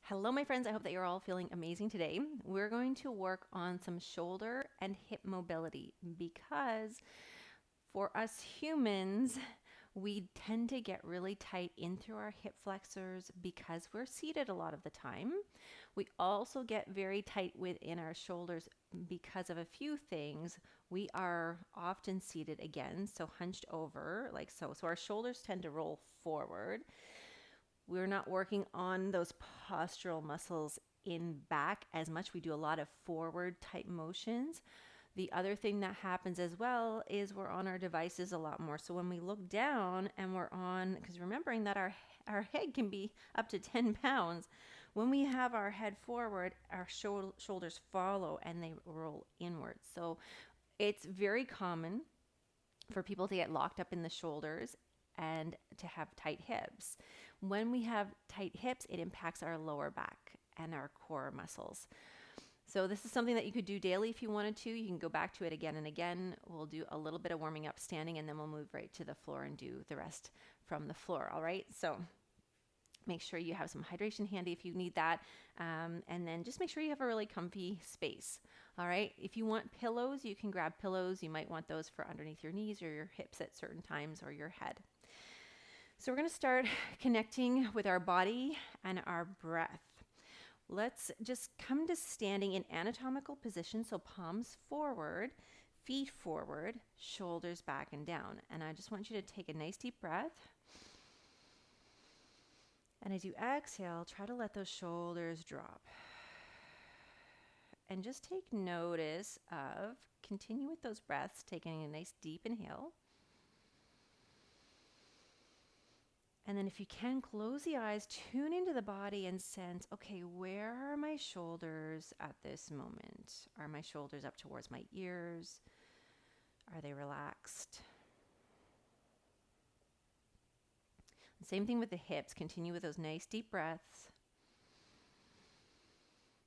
Hello, my friends. I hope that you're all feeling amazing today. We're going to work on some shoulder and hip mobility because for us humans, we tend to get really tight in through our hip flexors because we're seated a lot of the time. We also get very tight within our shoulders because of a few things. We are often seated again, so hunched over like so. So our shoulders tend to roll forward. We're not working on those postural muscles in back as much. We do a lot of forward type motions. The other thing that happens as well is we're on our devices a lot more. So when we look down and we're on, because remembering that our head can be up to 10 pounds, when we have our head forward, our shoulders follow and they roll inwards. So it's very common for people to get locked up in the shoulders and to have tight hips. When we have tight hips, it impacts our lower back and our core muscles. So this is something that you could do daily if you wanted to. You can go back to it again and again. We'll do a little bit of warming up standing and then we'll move right to the floor and do the rest from the floor. All right. So make sure you have some hydration handy if you need that. And then just make sure you have a really comfy space. All right. If you want pillows, you can grab pillows. You might want those for underneath your knees or your hips at certain times or your head. So we're going to start connecting with our body and our breath. Let's just come to standing in anatomical position. So palms forward, feet forward, shoulders back and down. And I just want you to take a nice deep breath. And as you exhale, try to let those shoulders drop. And just take notice of, continue with those breaths, taking a nice deep inhale. And then if you can, close the eyes, tune into the body and sense, okay, where are my shoulders at this moment? Are my shoulders up towards my ears? Are they relaxed? Same thing with the hips. Continue with those nice deep breaths.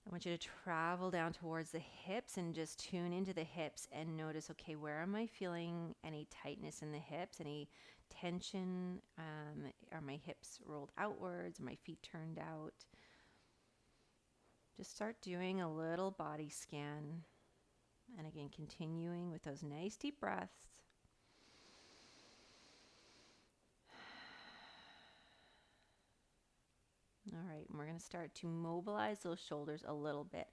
I want you to travel down towards the hips and just tune into the hips and notice, okay, where am I feeling any tightness in the hips, any tension? Are my hips rolled outwards? Are my feet turned out? Just start doing a little body scan. And again, continuing with those nice deep breaths. All right, and we're going to start to mobilize those shoulders a little bit.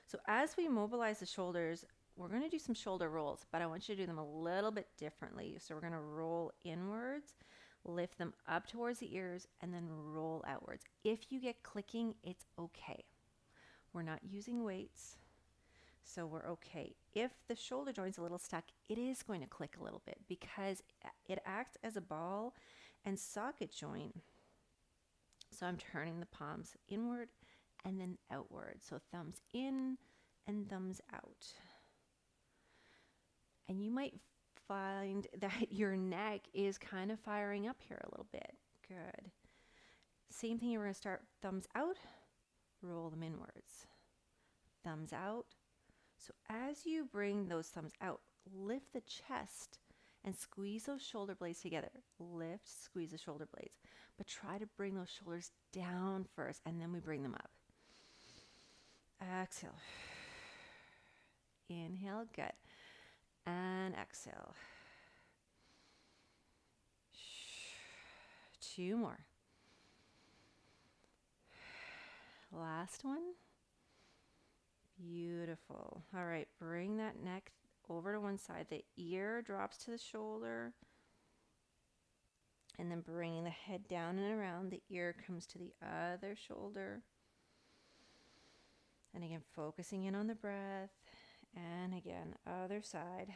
So as we mobilize the shoulders, we're going to do some shoulder rolls, but I want you to do them a little bit differently. So we're going to roll inwards, lift them up towards the ears, and then roll outwards. If you get clicking, it's okay. We're not using weights, so we're okay. If the shoulder joint's a little stuck, it is going to click a little bit because it acts as a ball and socket joint. So I'm turning the palms inward and then outward. So thumbs in and thumbs out. And you might find that your neck is kind of firing up here a little bit. Good. Same thing, you're going to start thumbs out, roll them inwards. Thumbs out. So as you bring those thumbs out, lift the chest and squeeze those shoulder blades together. Lift, squeeze the shoulder blades. But try to bring those shoulders down first, and then we bring them up. Exhale. Inhale, good. And exhale. Two more. Last one. Beautiful. All right, bring that neck over to one side. The ear drops to the shoulder. And then bringing the head down and around, the ear comes to the other shoulder. And again, focusing in on the breath. And again, other side.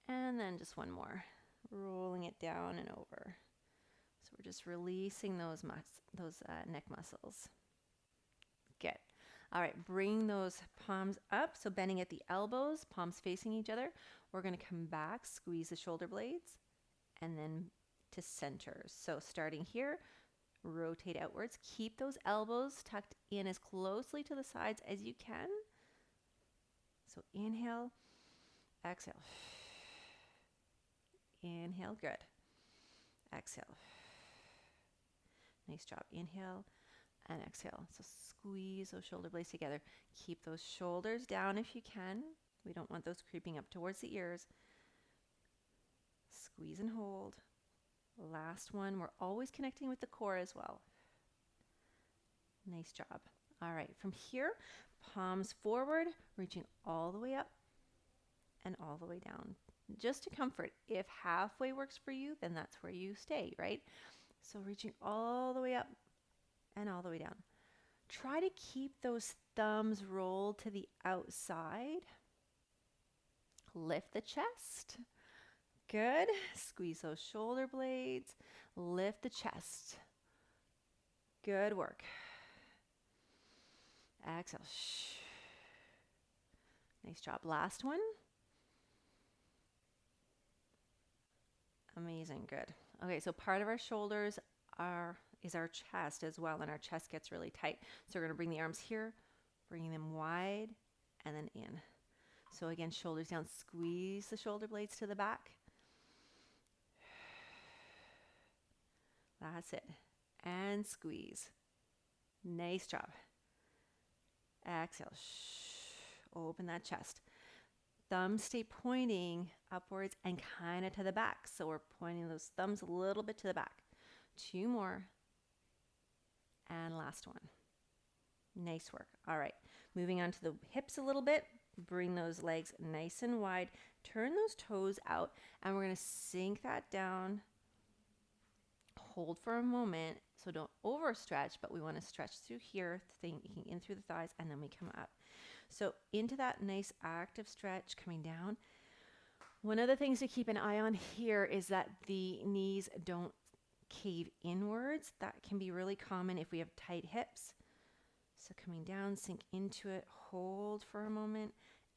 And then just one more. Rolling it down and over. So we're just releasing those neck muscles. Good. All right, bring those palms up. So bending at the elbows, palms facing each other. We're going to come back, squeeze the shoulder blades, and then to center. So starting here, rotate outwards. Keep those elbows tucked in as closely to the sides as you can. So inhale, exhale. Inhale, good. Exhale. Nice job. Inhale and exhale. So squeeze those shoulder blades together. Keep those shoulders down if you can. We don't want those creeping up towards the ears. Squeeze and hold. Last one. We're always connecting with the core as well. Nice job. All right, from here, palms forward, reaching all the way up and all the way down. Just to comfort, if halfway works for you, then that's where you stay, right? So reaching all the way up and all the way down. Try to keep those thumbs rolled to the outside. Lift the chest. Good. Squeeze those shoulder blades. Lift the chest. Good work. Exhale. Nice job. Last one. Amazing. Good. Okay, so part of our shoulders is our chest as well, and our chest gets really tight. So we're going to bring the arms here, bringing them wide, and then in. So again, shoulders down. Squeeze the shoulder blades to the back. That's it. And squeeze. Nice job. Exhale. Open that chest. Thumbs stay pointing upwards and kind of to the back. So we're pointing those thumbs a little bit to the back. 2 more. And last one. Nice work. All right. Moving on to the hips a little bit. Bring those legs nice and wide. Turn those toes out. And we're going to sink that down. Hold for a moment. So don't overstretch, but we want to stretch through here, thinking in through the thighs, and then we come up. So into that nice active stretch, coming down. One of the things to keep an eye on here is that the knees don't cave inwards. That can be really common if we have tight hips. So coming down, sink into it, hold for a moment,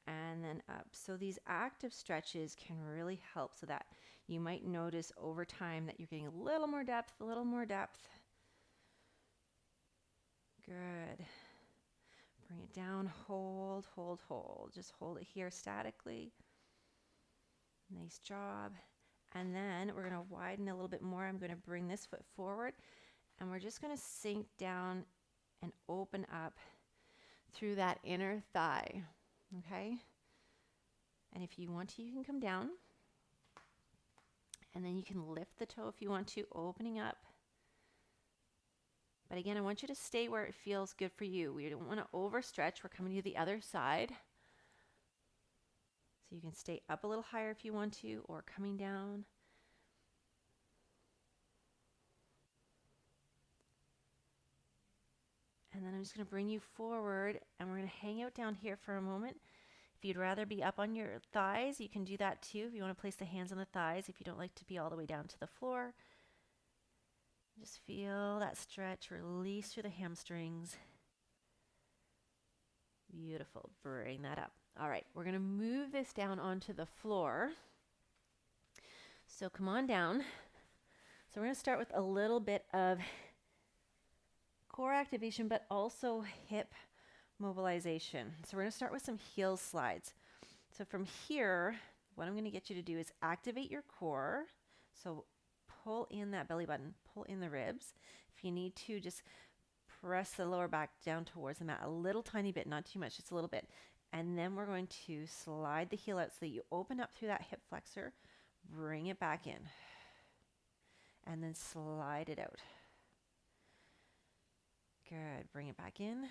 and then up. So these active stretches can really help, so that you might notice over time that you're getting a little more depth, a little more depth. Good. Bring it down, hold, hold, hold. Just hold it here statically. Nice job. And then we're going to widen a little bit more. I'm going to bring this foot forward, and we're just going to sink down and open up through that inner thigh. Okay? And if you want to, you can come down. And then you can lift the toe if you want to, opening up. But again, I want you to stay where it feels good for you. We don't want to overstretch. We're coming to the other side. So you can stay up a little higher if you want to, or coming down. And then I'm just going to bring you forward, and we're going to hang out down here for a moment. If you'd rather be up on your thighs, you can do that too. If you want to place the hands on the thighs, if you don't like to be all the way down to the floor. Just feel that stretch, release through the hamstrings. Beautiful. Bring that up. All right, we're going to move this down onto the floor. So come on down. So we're going to start with a little bit of core activation, but also hip mobilization. So we're going to start with some heel slides. So from here, what I'm going to get you to do is activate your core. So pull in that belly button, pull in the ribs. If you need to, just press the lower back down towards the mat a little tiny bit, not too much, just a little bit. And then we're going to slide the heel out so that you open up through that hip flexor, bring it back in, and then slide it out. Good. Bring it back in.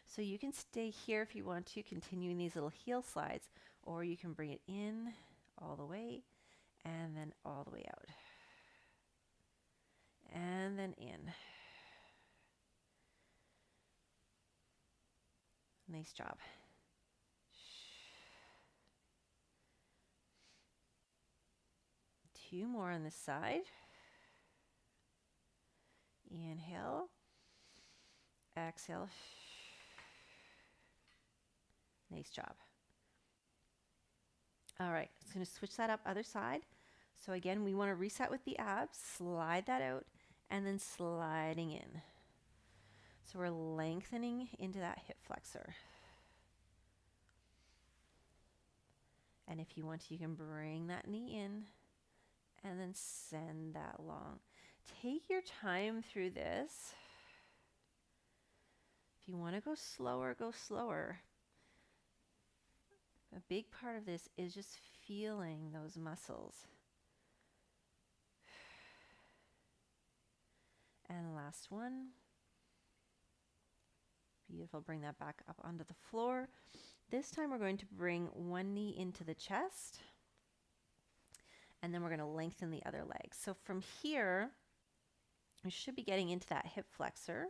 So you can stay here if you want to, continuing these little heel slides, or you can bring it in all the way and then all the way out. And then in. Nice job. Two more on this side. Inhale. Exhale. Nice job. All right, it's going to switch that up other side. So again, we want to reset with the abs, slide that out, and then sliding in. So we're lengthening into that hip flexor. And if you want to, you can bring that knee in and then send that long. Take your time through this. If you want to go slower, go slower. A big part of this is just feeling those muscles. And last one. Beautiful. Bring that back up onto the floor. This time we're going to bring one knee into the chest, and then we're going to lengthen the other leg. So from here, we should be getting into that hip flexor.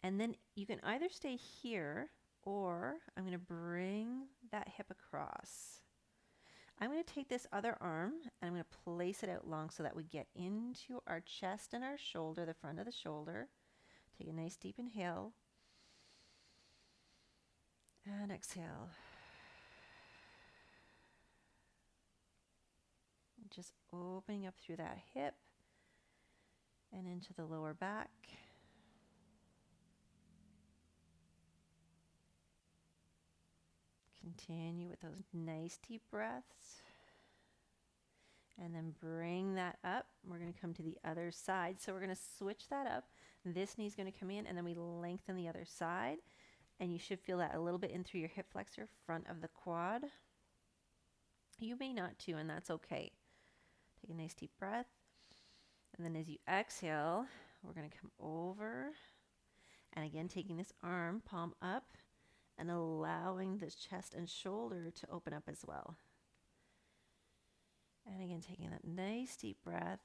And then you can either stay here, or I'm going to bring that hip across. I'm going to take this other arm and I'm going to place it out long so that we get into our chest and our shoulder, the front of the shoulder. Take a nice deep inhale. And exhale. Just opening up through that hip and into the lower back. Continue with those nice deep breaths. And then bring that up. We're going to come to the other side. So we're going to switch that up. This knee's going to come in, and then we lengthen the other side. And you should feel that a little bit in through your hip flexor, front of the quad. You may not too, and that's okay. Take a nice deep breath. And then as you exhale, we're going to come over. And again, taking this arm, palm up, and allowing the chest and shoulder to open up as well. And again, taking that nice deep breath.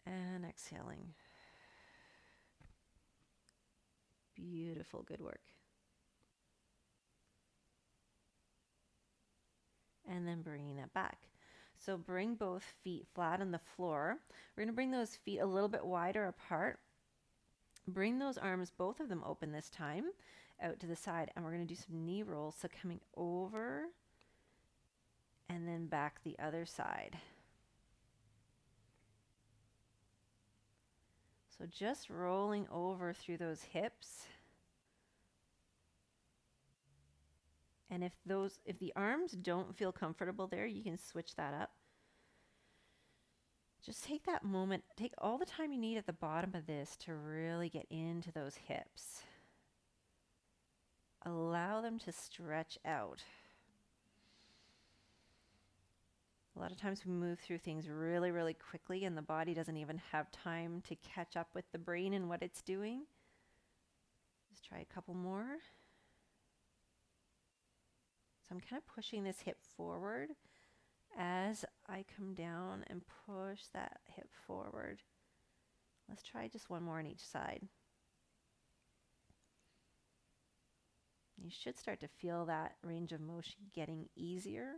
And exhaling. Beautiful, good work. And then bringing that back. So bring both feet flat on the floor. We're going to bring those feet a little bit wider apart. Bring those arms, both of them open this time, out to the side. And we're going to do some knee rolls. So coming over and then back the other side. So just rolling over through those hips. And if the arms don't feel comfortable there, you can switch that up. Just take that moment, take all the time you need at the bottom of this to really get into those hips. Allow them to stretch out. A lot of times we move through things really, really quickly and the body doesn't even have time to catch up with the brain and what it's doing. Just try a couple more. So I'm kind of pushing this hip forward as I come down and push that hip forward. Let's try just one more on each side. You should start to feel that range of motion getting easier.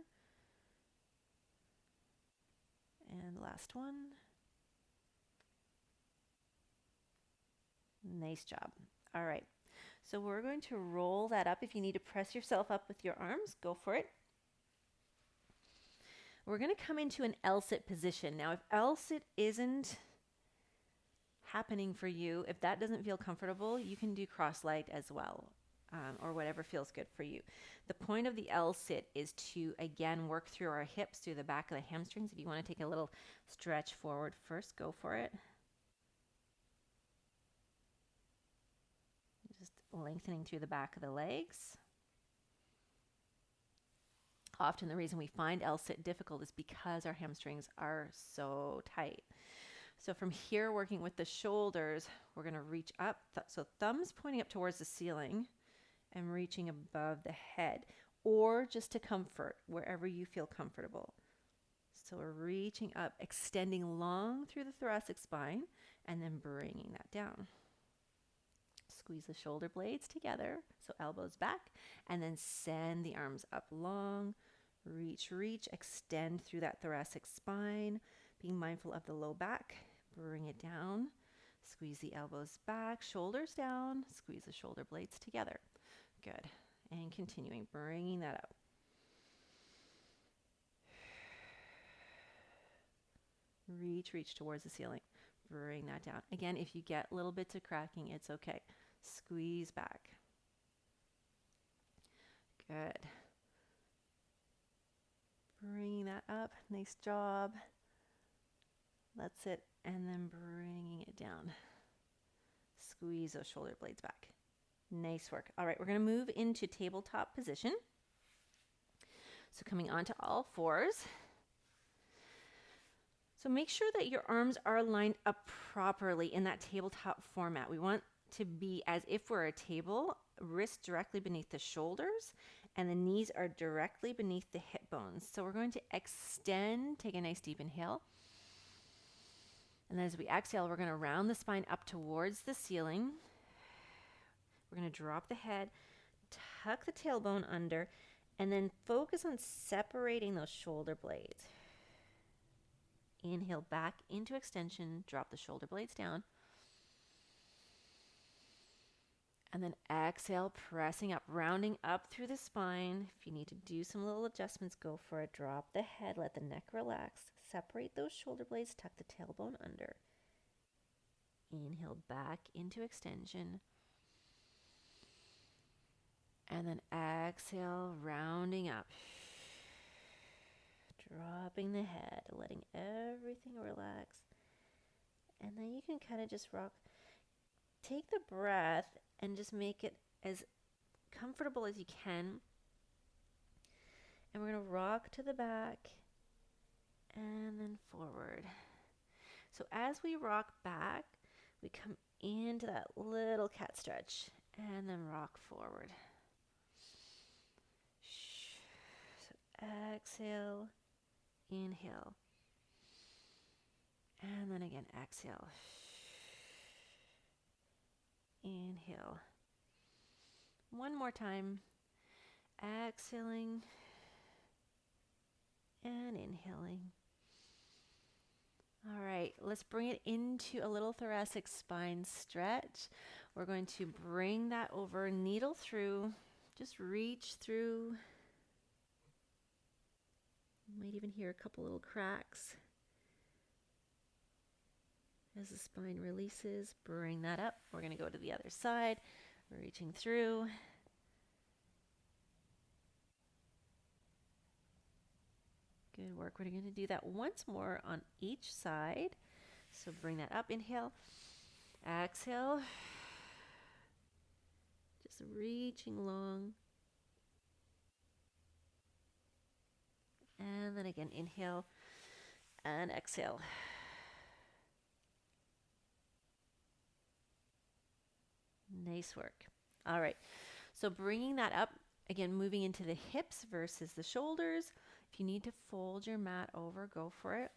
And last one. Nice job. All right. So we're going to roll that up. If you need to press yourself up with your arms, go for it. We're going to come into an L-sit position. Now, if L-sit isn't happening for you, if that doesn't feel comfortable, you can do cross-legged as well, or whatever feels good for you. The point of the L-sit is to, again, work through our hips, through the back of the hamstrings. If you want to take a little stretch forward first, go for it. Just lengthening through the back of the legs. Often the reason we find L-sit difficult is because our hamstrings are so tight. So from here, working with the shoulders, we're going to reach up. So thumbs pointing up towards the ceiling and reaching above the head, or just to comfort, wherever you feel comfortable. So we're reaching up, extending long through the thoracic spine, and then bringing that down. Squeeze the shoulder blades together, so elbows back, and then send the arms up long. Reach, reach, extend through that thoracic spine, being mindful of the low back. Bring it down, squeeze the elbows back, shoulders down, squeeze the shoulder blades together. Good. And continuing, bringing that up. Reach, reach towards the ceiling. Bring that down. Again, if you get little bits of cracking, it's okay. Squeeze back. Good. Bringing that up. Nice job. That's it. And then bringing it down. Squeeze those shoulder blades back. Nice work. All right, we're going to move into tabletop position. So coming onto all fours. So make sure that your arms are lined up properly in that tabletop format. We want to be as if we're a table, wrists directly beneath the shoulders, and the knees are directly beneath the hip bones. So we're going to extend, take a nice deep inhale. And then as we exhale, we're going to round the spine up towards the ceiling. We're going to drop the head, tuck the tailbone under, and then focus on separating those shoulder blades. Inhale back into extension, drop the shoulder blades down. And then exhale, pressing up, rounding up through the spine. If you need to do some little adjustments, go for it. Drop the head, let the neck relax. Separate those shoulder blades, tuck the tailbone under. Inhale back into extension. And then exhale, rounding up. Dropping the head, letting everything relax. And then you can kind of just rock. Take the breath and just make it as comfortable as you can. And we're going to rock to the back and then forward. So as we rock back, we come into that little cat stretch and then rock forward. So exhale. Inhale. And then again, exhale. Inhale. One more time. Exhaling and inhaling. All right, let's bring it into a little thoracic spine stretch. We're going to bring that over, needle through, just reach through. You might even hear a couple little cracks. As the spine releases, bring that up. We're going to go to the other side, reaching through. Good work. We're going to do that once more on each side. So bring that up, inhale, exhale. Just reaching long. And then again, inhale and exhale. Nice work. All right. So bringing that up, again, moving into the hips versus the shoulders. If you need to fold your mat over, go for it.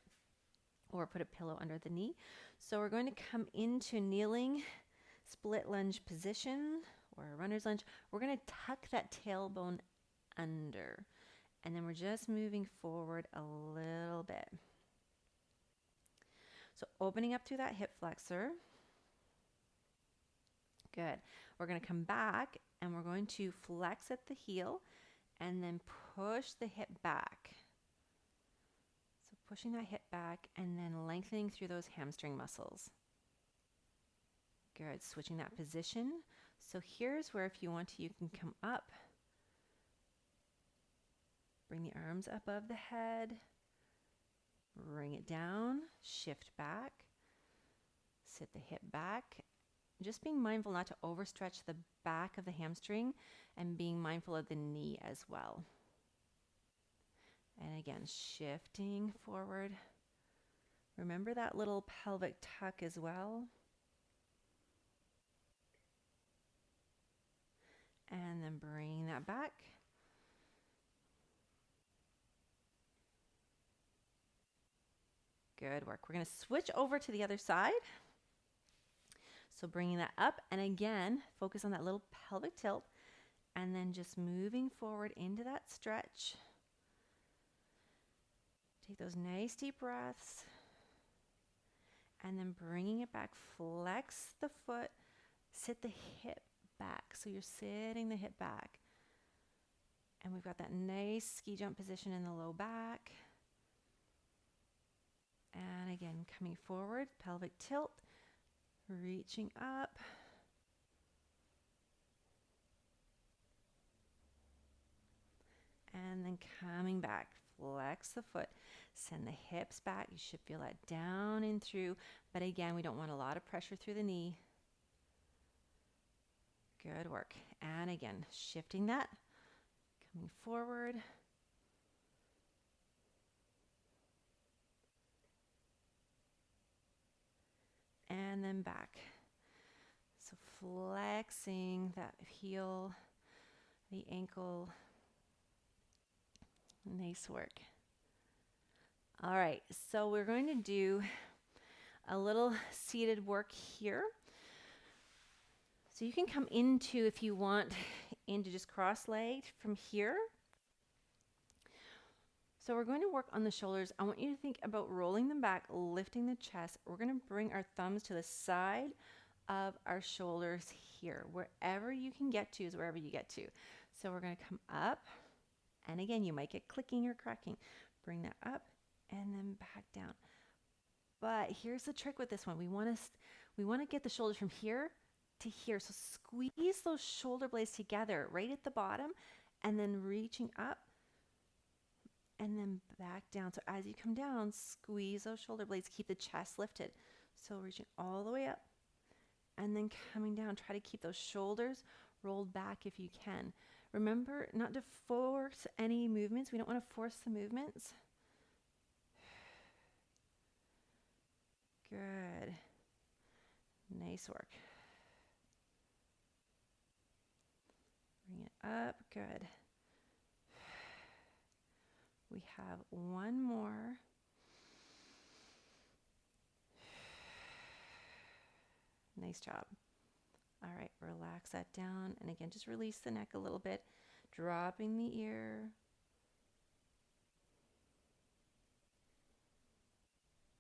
Or put a pillow under the knee. So we're going to come into kneeling, split lunge position, or a runner's lunge. We're going to tuck that tailbone under. And then we're just moving forward a little bit. So opening up through that hip flexor. Good. We're going to come back and we're going to flex at the heel and then push the hip back. So pushing that hip back and then lengthening through those hamstring muscles. Good. Switching that position. So here's where if you want to, you can come up. Bring the arms above the head. Bring it down. Shift back. Sit the hip back. Just being mindful not to overstretch the back of the hamstring and being mindful of the knee as well. And again, shifting forward. Remember that little pelvic tuck as well. And then bring that back. Good work. We're going to switch over to the other side. So bringing that up and again, focus on that little pelvic tilt and then just moving forward into that stretch. Take those nice deep breaths and then bringing it back. Flex the foot, sit the hip back. So you're sitting the hip back. And we've got that nice ski jump position in the low back. And again, coming forward, pelvic tilt. Reaching up. And then coming back. flex the foot, send the hips back. You should feel that down and through, but again, we don't want a lot of pressure through the knee. Good work. And again, shifting that, coming forward. And then back. So flexing that heel, the ankle. Nice work. All right, so we're going to do a little seated work here. So you can come into, if you want, into just cross-legged from here. So we're going to work on the shoulders. I want you to think about rolling them back, lifting the chest. We're going to bring our thumbs to the side of our shoulders here. Wherever you can get to is wherever you get to. So we're going to come up, and again, you might get clicking or cracking. Bring that up and then back down. But here's the trick with this one. We want to get the shoulders from here to here. So squeeze those shoulder blades together right at the bottom, and then reaching up and then back down. So as you come down, squeeze those shoulder blades, keep the chest lifted. So reaching all the way up and then coming down. Try to keep those shoulders rolled back if you can. Remember not to force any movements. We don't want to force the movements. Good. Nice work. Bring it up. Good. We have one more. Nice job. All right, relax that down. And again, just release the neck a little bit, dropping the ear.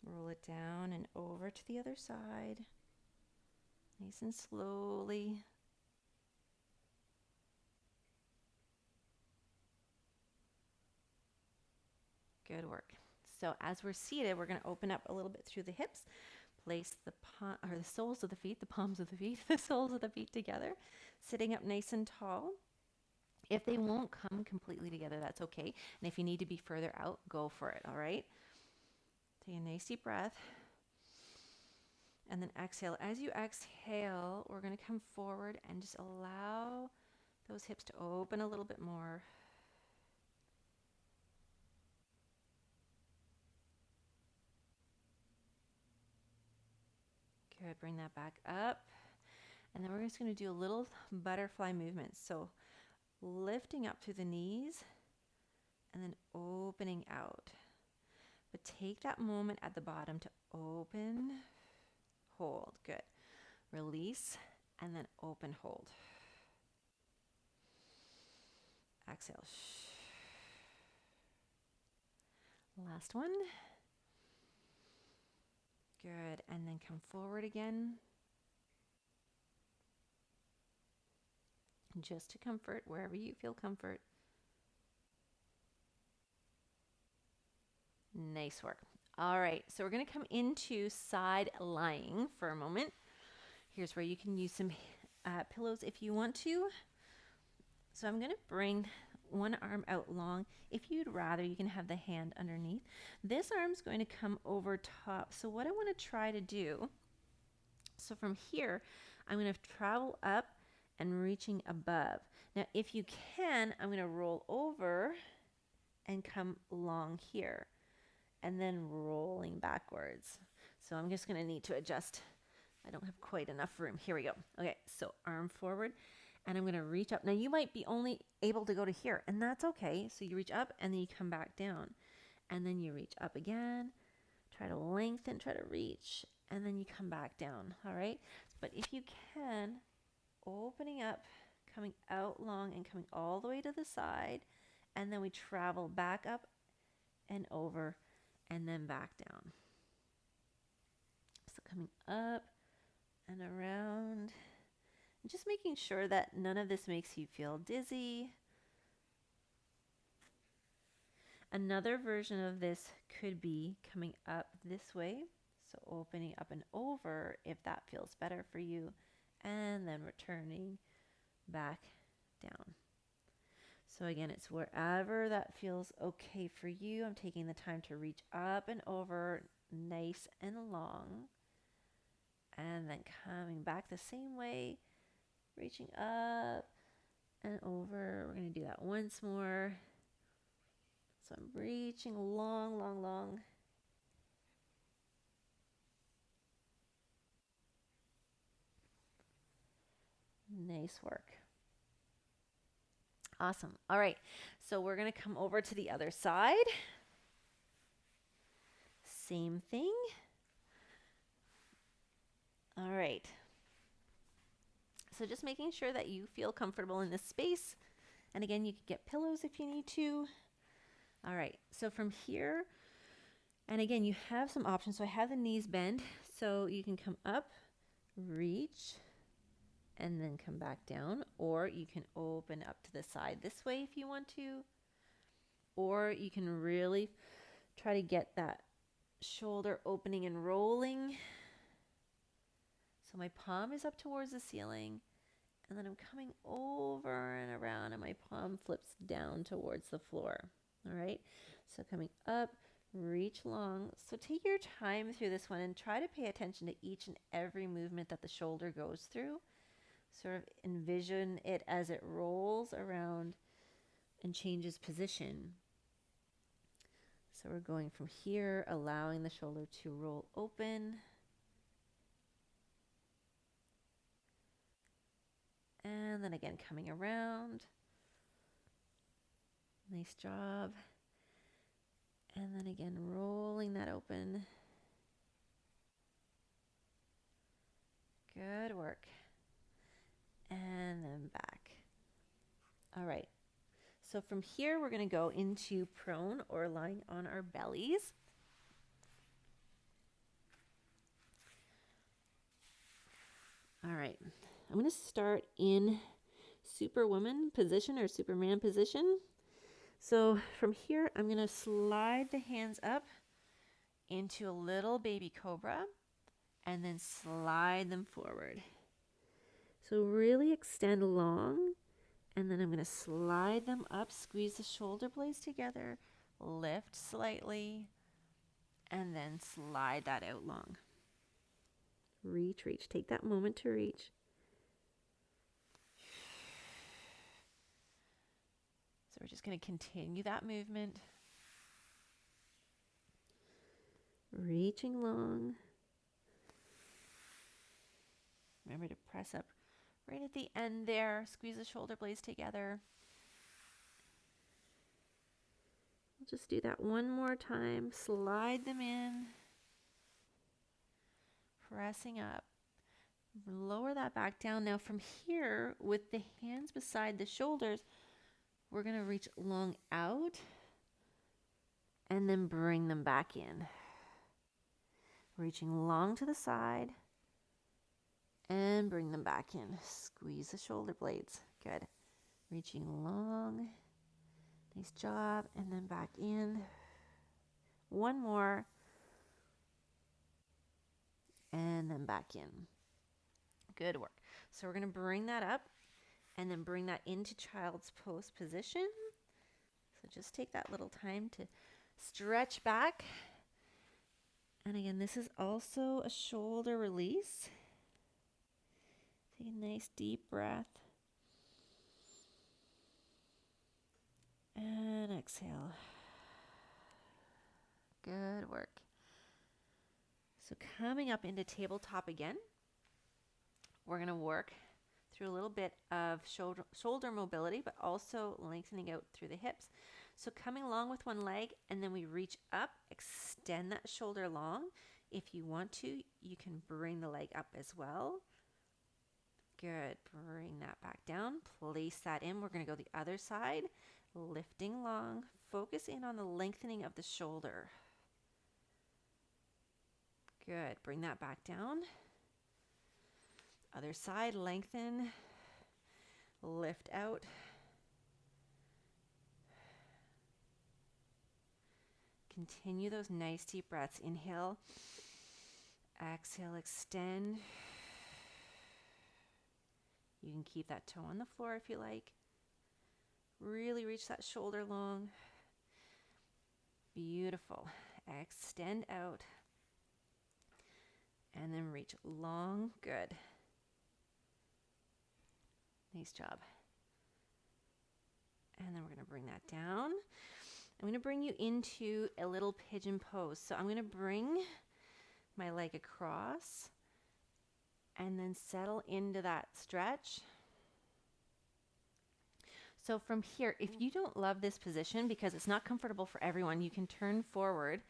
Roll it down and over to the other side. Nice and slowly. Good work. So as we're seated, we're going to open up a little bit through the hips. Place the soles of the feet, the palms of the feet, the soles of the feet together, sitting up nice and tall. If they won't come completely together, that's okay. And if you need to be further out, go for it, all right? Take a nice deep breath. And then exhale. As you exhale, we're going to come forward and just allow those hips to open a little bit more. Good, bring that back up. And then we're just going to do a little butterfly movement. So lifting up through the knees and then opening out. But take that moment at the bottom to open, hold. Good. Release and then open, hold. Exhale. Last one. Good. And then come forward again. Just to comfort, wherever you feel comfort. Nice work. All right, so we're going to come into side lying for a moment. Here's where you can use some pillows if you want to. So I'm going to bring one arm out long. If you'd rather, you can have the hand underneath. This arm's going to come over top. So what I want to try to do, so from here, I'm going to travel up and reaching above. Now, if you can, I'm going to roll over and come long here and then rolling backwards. So I'm just going to need to adjust. I don't have quite enough room. Here we go. Okay, so arm forward and I'm going to reach up. Now you might be only able to go to here and that's okay. So you reach up and then you come back down and then you reach up again. Try to lengthen, try to reach, and then you come back down. All right. But if you can, opening up, coming out long and coming all the way to the side. And then we travel back up and over and then back down. So coming up and around. And just making sure that none of this makes you feel dizzy. Another version of this could be coming up this way. So opening up and over if that feels better for you. And then returning back down. So again, it's wherever that feels okay for you. I'm taking the time to reach up and over, nice and long. And then coming back the same way, reaching up and over. We're going to do that once more. So I'm reaching long, long, long. Nice work. Awesome. All right. So we're going to come over to the other side. Same thing. All right. So just making sure that you feel comfortable in this space. And again, you can get pillows if you need to. All right. So from here, and again, you have some options. So I have the knees bend. So you can come up, reach, and then come back down. Or you can open up to the side this way if you want to. Or you can really try to get that shoulder opening and rolling. So my palm is up towards the ceiling, and then I'm coming over and around, and my palm flips down towards the floor. All right, so coming up, reach long. So take your time through this one and try to pay attention to each and every movement that the shoulder goes through. Sort of envision it as it rolls around and changes position. So we're going from here, allowing the shoulder to roll open. And then again, coming around. Nice job. And then again, rolling that open. Good work. And then back. All right. So from here, we're going to go into prone or lying on our bellies. All right. I'm going to start in Superwoman position or Superman position. So from here, I'm going to slide the hands up into a little baby cobra and then slide them forward. So really extend long, and then I'm going to slide them up, squeeze the shoulder blades together, lift slightly, and then slide that out long. Reach, reach. Take that moment to reach. So we're just going to continue that movement. Reaching long. Remember to press up right at the end there. Squeeze the shoulder blades together. We'll just do that one more time. Slide them in. Pressing up. Lower that back down. Now from here, with the hands beside the shoulders, we're going to reach long out and then bring them back in. Reaching long to the side and bring them back in. Squeeze the shoulder blades. Good. Reaching long. Nice job. And then back in. One more. And then back in. Good work. So we're going to bring that up and then bring that into child's pose position. So just take that little time to stretch back. And again, this is also a shoulder release. Take a nice deep breath. And exhale. Good work. So coming up into tabletop again, we're going to work through a little bit of shoulder mobility, but also lengthening out through the hips. So coming along with one leg, and then we reach up, extend that shoulder long. If you want to, you can bring the leg up as well. Good. Bring that back down. Place that in. We're going to go the other side. Lifting long. Focus in on the lengthening of the shoulder. Good. Bring that back down. Other side. Lengthen. Lift out. Continue those nice deep breaths. Inhale. Exhale. Extend. You can keep that toe on the floor if you like. Really reach that shoulder long. Beautiful. Extend out. And then reach long. Good. Nice job. And then we're going to bring that down. I'm going to bring you into a little pigeon pose. So I'm going to bring my leg across and then settle into that stretch. So from here, if you don't love this position because it's not comfortable for everyone, you can turn forward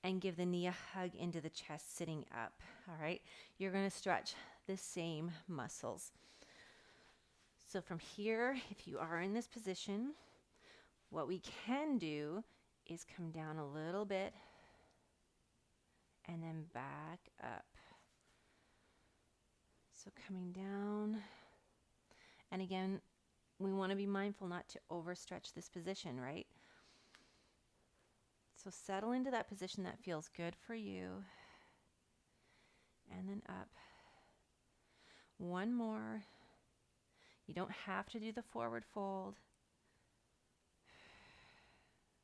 and give the knee a hug into the chest sitting up. All right. You're going to stretch the same muscles. So from here, if you are in this position, what we can do is come down a little bit and then back up. So coming down. And again, we want to be mindful not to overstretch this position, right? So settle into that position that feels good for you. And then up. One more. You don't have to do the forward fold.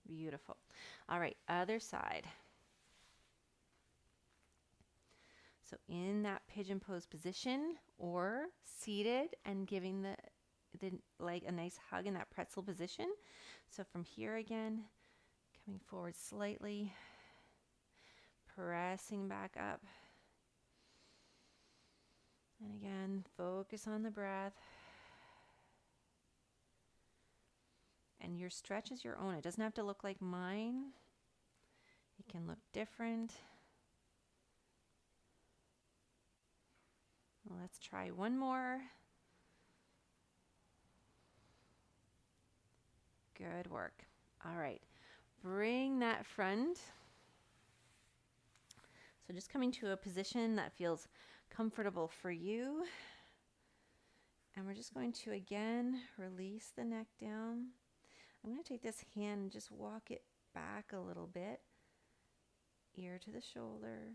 Beautiful. All right, other side. So in that pigeon pose position or seated and giving the leg a nice hug in that pretzel position. So from here again, coming forward slightly, pressing back up. And again, focus on the breath. And your stretch is your own. It doesn't have to look like mine. It can look different. Well, let's try one more. Good work. All right. Bring that front. So just coming to a position that feels comfortable for you. And we're just going to, again, release the neck down. I'm going to take this hand and just walk it back a little bit. Ear to the shoulder.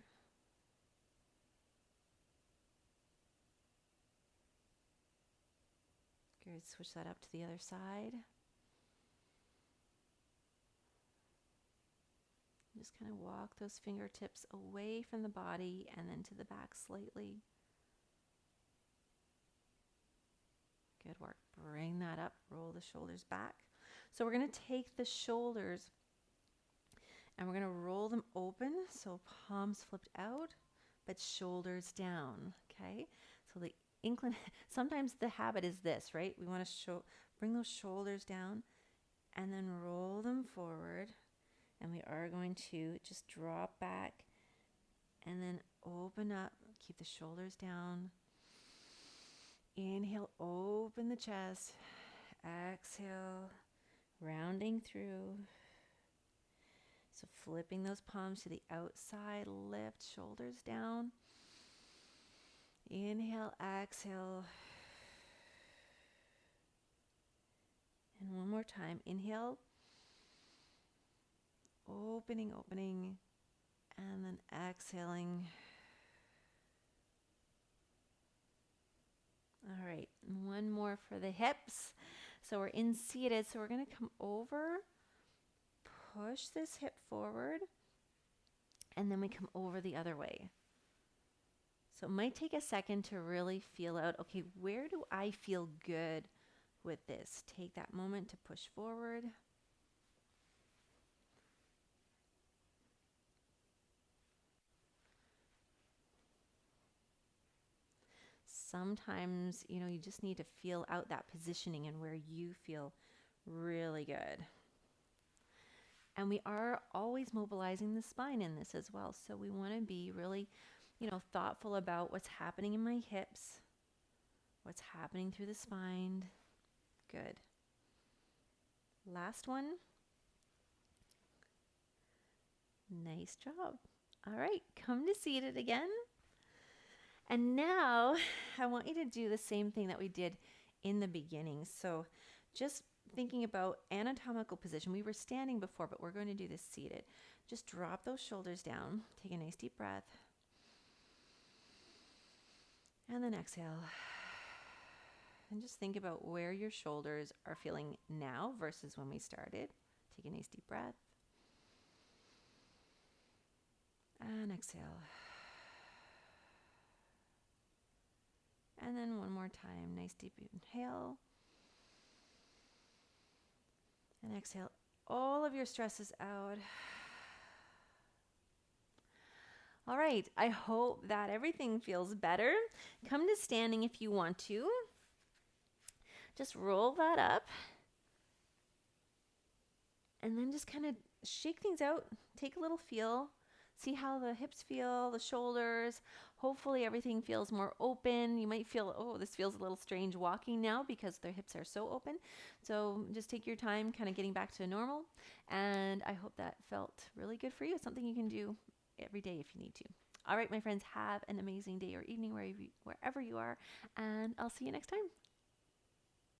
Good. Switch that up to the other side. Just kind of walk those fingertips away from the body and then to the back slightly. Good work. Bring that up. Roll the shoulders back. So we're going to take the shoulders and we're going to roll them open. So palms flipped out, but shoulders down. Okay. So the sometimes the habit is this, right? We want to bring those shoulders down and then roll them forward. And we are going to just drop back and then open up. Keep the shoulders down. Inhale, open the chest. Exhale, rounding through. So flipping those palms to the outside, lift shoulders down. Inhale, exhale. And one more time. Inhale. Opening, and then exhaling. All right, one more for the hips. So we're in seated, so we're going to come over, push this hip forward, and then we come over the other way. So it might take a second to really feel out, okay, where do I feel good with this? Take that moment to push forward. Sometimes, you just need to feel out that positioning and where you feel really good. And we are always mobilizing the spine in this as well. So we want to be really, thoughtful about what's happening in my hips, what's happening through the spine. Good. Last one. Nice job. All right, come to seated again. And now I want you to do the same thing that we did in the beginning. So just thinking about anatomical position. We were standing before, but we're going to do this seated. Just drop those shoulders down. Take a nice deep breath. And then exhale. And just think about where your shoulders are feeling now versus when we started. Take a nice deep breath. And exhale. And then one more time, nice deep inhale. And exhale all of your stresses out. All right, I hope that everything feels better. Come to standing if you want to. Just roll that up. And then just kind of shake things out. Take a little feel. See how the hips feel, the shoulders. Hopefully everything feels more open. You might feel, oh, this feels a little strange walking now because their hips are so open. So just take your time kind of getting back to normal. And I hope that felt really good for you. It's something you can do every day if you need to. All right, my friends, have an amazing day or evening wherever you are. And I'll see you next time.